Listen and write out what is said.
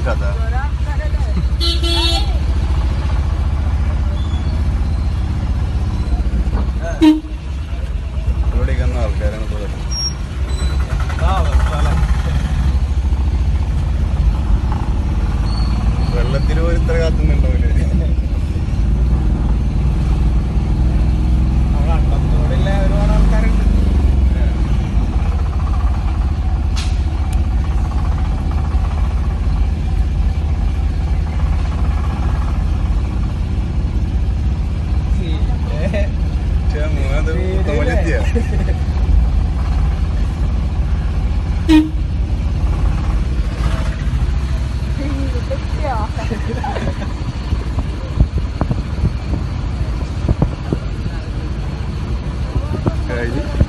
കഥ. ഇവിടേക്കൊന്നും ആൾക്കാരാണ് പോലെ. വെള്ളത്തിൽ പോലും ഇത്ര കാത്തുന്നുണ്ടാവില്ലേ? ഒരുപാട് ആൾക്കാരുണ്ട്. പുത്തമ്പലെത്തിയ കഴിഞ്ഞു.